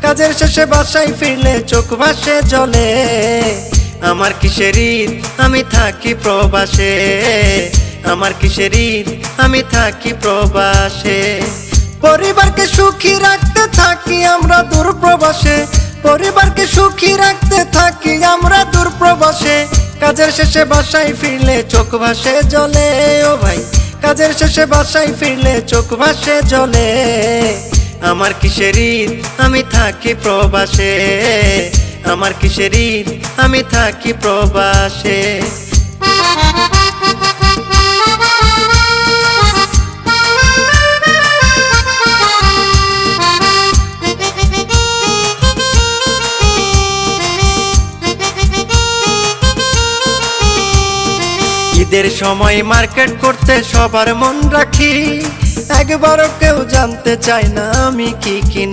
কাজের শেষে বাসায় ফিরলে চোখ ভাসে জলে। আমার কিসের ঈদ, আমি থাকি প্রবাসে। আমার কিসের ঈদ, আমি থাকি প্রবাসে। পরিবারকে সুখী রাখতে থাকি আমরা দূর প্রবাসে। পরিবারকে সুখী রাখতে থাকি আমরা দূর প্রবাসে। কাজের শেষে বাসায় ফিরলে চোখ ভাসে জলে। ও ভাই, কাজের শেষে বাসায় ফিরলে চোখ ভাসে জলে। আমার কিসের ঈদ, আমি থাকি প্রবাসে। আমার কিসের ঈদ, আমি থাকি প্রবাসে। ঈদের সময় মার্কেট করতে সবার মন রাখি, একবারও কেউ জানতে চায় না আমি কি কিনি।